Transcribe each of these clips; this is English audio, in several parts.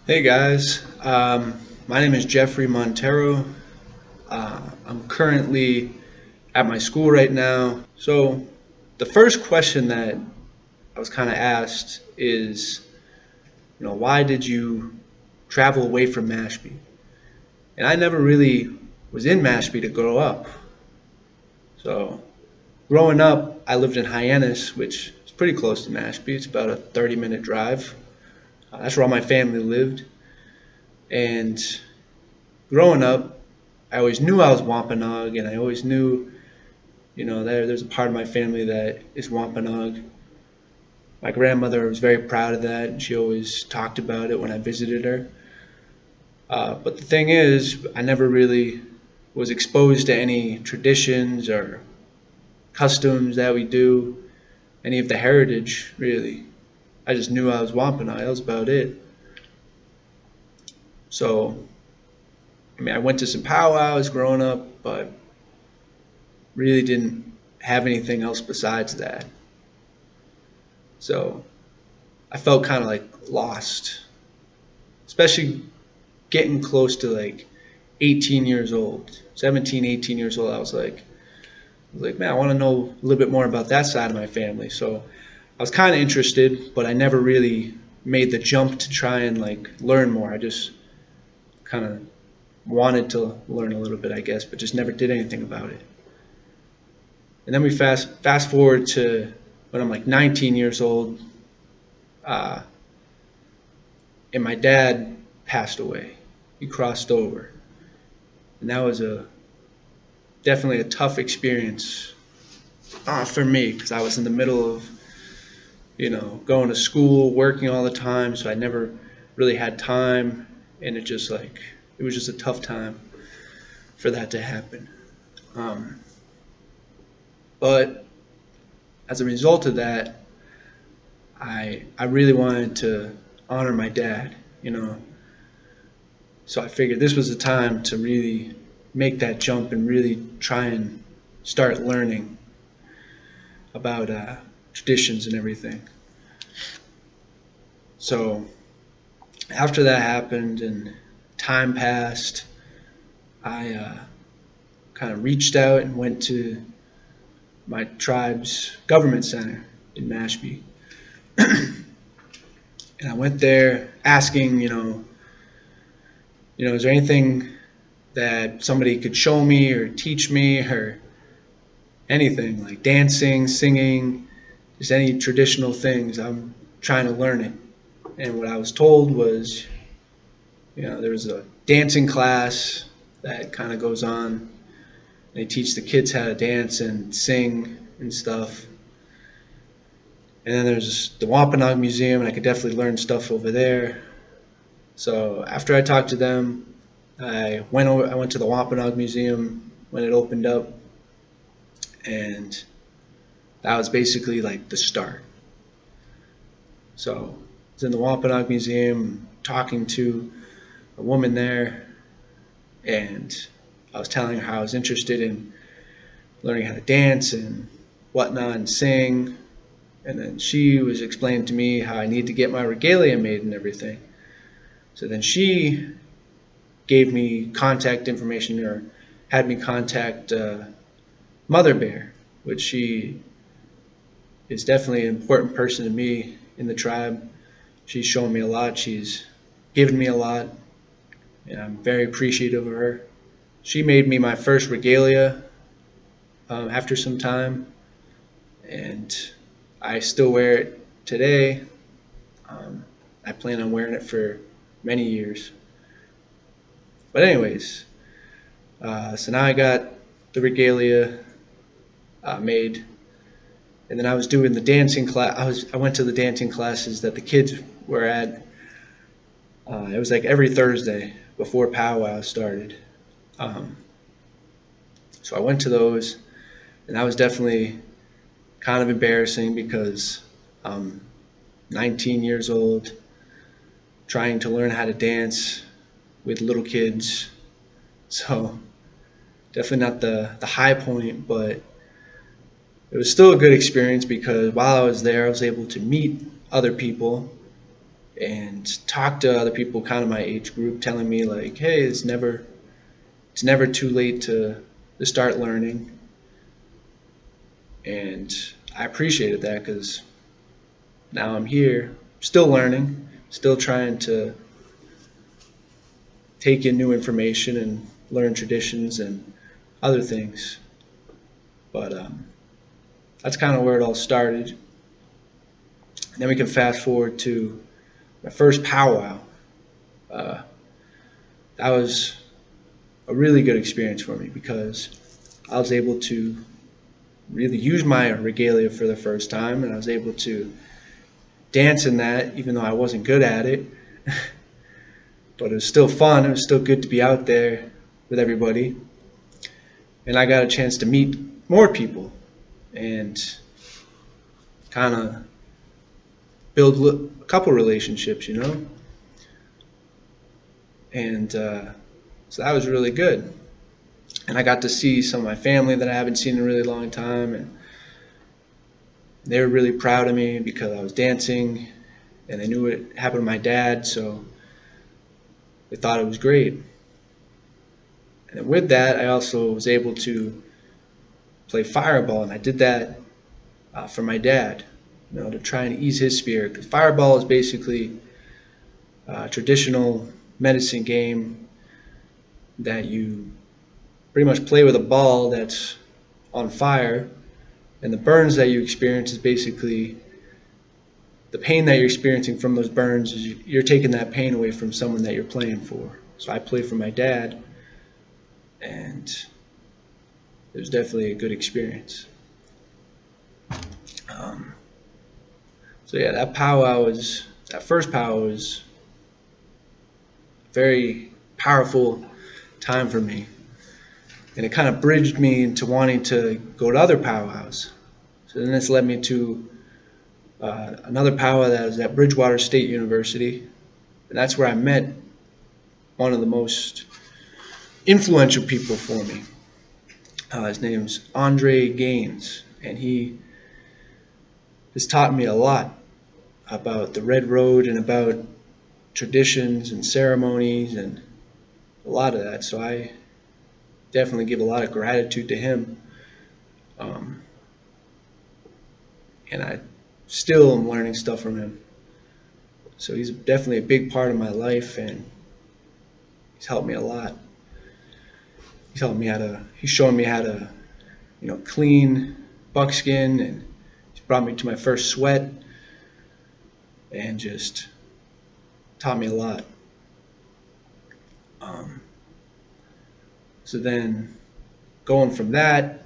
Hey guys, my name is Jeffrey Montero. I'm currently at my school right now. So, the first question that I was kind of asked is, why did you travel away from Mashpee? And I never really was in Mashpee to grow up. So, growing up, I lived in Hyannis, which is pretty close to Mashpee. It's about a 30-minute drive. That's where all my family lived. And growing up, I always knew I was Wampanoag, and I always knew, there's a part of my family that is Wampanoag. My grandmother was very proud of that, and she always talked about it when I visited her. But the thing is, I never really was exposed to any traditions or customs that we do, any of the heritage, really. I just knew I was Wampanoag, that was about it. So, I went to some powwows growing up, but really didn't have anything else besides that. So I felt kind of like lost, especially getting close to like 18 years old, 17, 18 years old. I was like, man, I want to know a little bit more about that side of my family. So I was kind of interested, but I never really made the jump to try and like learn more. I just kind of wanted to learn a little bit, I guess, but just never did anything about it. And then we fast forward to when I'm like 19 years old, uh, and my dad passed away. He crossed over, and that was a definitely a tough experience for me because I was in the middle of going to school, working all the time, so I never really had time, and it was just a tough time for that to happen. Um, but as a result of that, I really wanted to honor my dad, you know, So I figured this was the time to really make that jump and really try and start learning about traditions and everything. So after that happened and time passed, I kind of reached out and went to my tribe's government center in Mashpee. And I went there asking, is there anything that somebody could show me or teach me or anything like dancing, singing, just any traditional things. I'm trying to learn it. And what I was told was, there was a dancing class that kind of goes on. They teach the kids how to dance and sing and stuff. And then there's the Wampanoag Museum, and I could definitely learn stuff over there. So after I talked to them, I went to the Wampanoag Museum when it opened up, and that was basically like the start. So I was in the Wampanoag Museum talking to a woman there, and I was telling her how I was interested in learning how to dance and whatnot and sing. And then she was explaining to me how I need to get my regalia made and everything. So then she gave me contact information or had me contact Mother Bear, which she is definitely an important person to me in the tribe. She's shown me a lot. She's given me a lot, and I'm very appreciative of her. She made me my first regalia after some time, and I still wear it today. I plan on wearing it for many years. But anyways, so now I got the regalia made, and then I was doing the dancing class. I went to the dancing classes that the kids were at. It was like every Thursday before powwow started. Um, so I went to those, and that was definitely kind of embarrassing because I'm 19 years old, trying to learn how to dance with little kids. So definitely not the high point, but it was still a good experience because while I was there, I was able to meet other people and talk to other people kind of my age group, telling me like, hey, it's never too late to start learning. And I appreciated that because now I'm here, still learning, still trying to take in new information and learn traditions and other things. But that's kind of where it all started. And then we can fast forward to my first powwow. Uh, that was a really good experience for me because I was able to really use my regalia for the first time, and I was able to dance in that, even though I wasn't good at it. But it was still fun. It was still good to be out there with everybody. And I got a chance to meet more people and kind of build a couple relationships, And so that was really good. And I got to see some of my family that I haven't seen in a really long time. And they were really proud of me because I was dancing. And they knew what happened to my dad, so they thought it was great. And with that, I also was able to play fireball, and I did that for my dad, to try and ease his spirit. Because fireball is basically a traditional medicine game that you pretty much play with a ball that's on fire, and the burns that you experience is basically the pain that you're experiencing from those burns. Is you're taking that pain away from someone that you're playing for. So I played for my dad, and it was definitely a good experience. So yeah, that first powwow was a very powerful time for me, and it kind of bridged me into wanting to go to other powwows. So then this led me to another powwow that was at Bridgewater State University, and that's where I met one of the most influential people for me. His name's Andre Gaines, and he has taught me a lot about the Red Road and about traditions and ceremonies and a lot of that. So I definitely give a lot of gratitude to him. And I still am learning stuff from him. So he's definitely a big part of my life, and he's helped me a lot. He's shown me how to, clean buckskin, and he's brought me to my first sweat and just taught me a lot. So then going from that,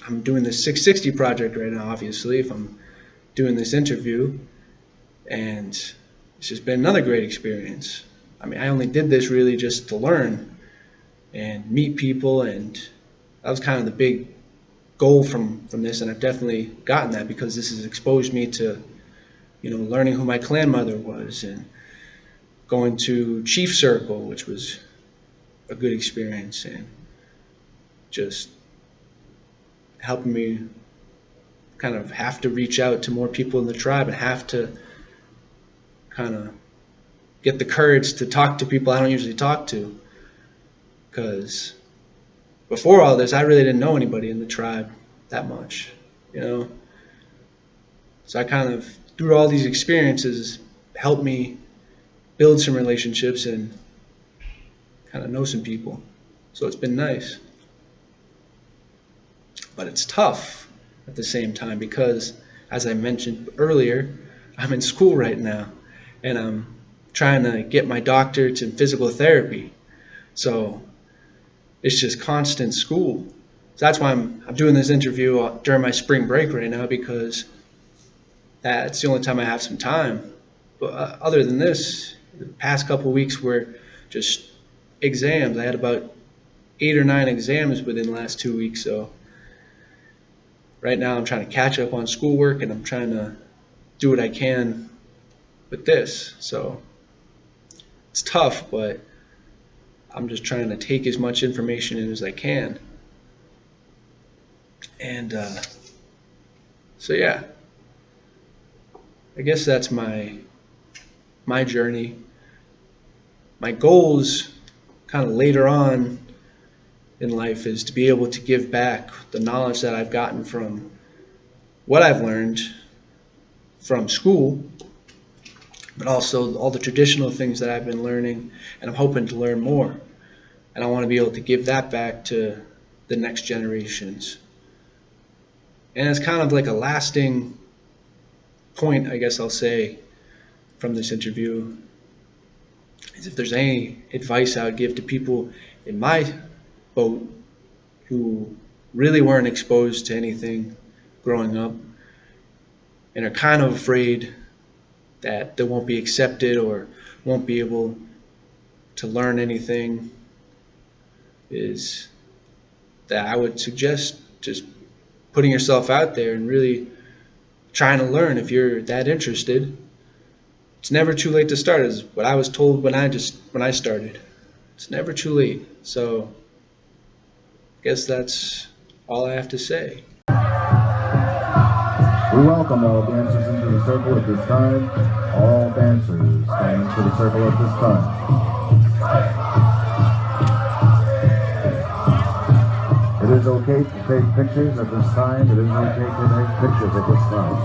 I'm doing this 660 project right now, obviously, if I'm doing this interview, and it's just been another great experience. I mean, I only did this really just to learn and meet people, and that was kind of the big goal from this, and I've definitely gotten that because this has exposed me to, learning who my clan mother was, and going to Chief Circle, which was a good experience, and just helping me kind of have to reach out to more people in the tribe and have to kind of get the courage to talk to people I don't usually talk to. Because before all this, I really didn't know anybody in the tribe that much, So I kind of, through all these experiences, helped me build some relationships and kind of know some people. So it's been nice. But it's tough at the same time because, as I mentioned earlier, I'm in school right now, and I'm trying to get my doctorate in physical therapy. So it's just constant school. So that's why I'm doing this interview during my spring break right now, because that's the only time I have some time. But other than this, the past couple of weeks were just exams. I had about 8 or 9 exams within the last 2 weeks. So right now I'm trying to catch up on schoolwork, and I'm trying to do what I can with this. So it's tough, but I'm just trying to take as much information in as I can. And so yeah, I guess that's my my journey. My goals kind of later on in life is to be able to give back the knowledge that I've gotten from what I've learned from school, but also all the traditional things that I've been learning, and I'm hoping to learn more. And I want to be able to give that back to the next generations. And it's kind of like a lasting point, I guess I'll say, from this interview, is if there's any advice I would give to people in my boat who really weren't exposed to anything growing up and are kind of afraid that they won't be accepted or won't be able to learn anything, is that I would suggest just putting yourself out there and really trying to learn. If you're that interested, it's never too late to start, is what I was told when I started. It's never too late. So I guess that's all I have to say. We welcome all dancers into the circle at this time. All dancers stand into the circle at this time. It is okay to take pictures at this time. It is okay to take pictures at this time.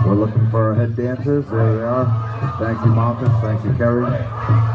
We're looking for our head dancers. There they are. Thank you, Marcus. Thank you, Kerry.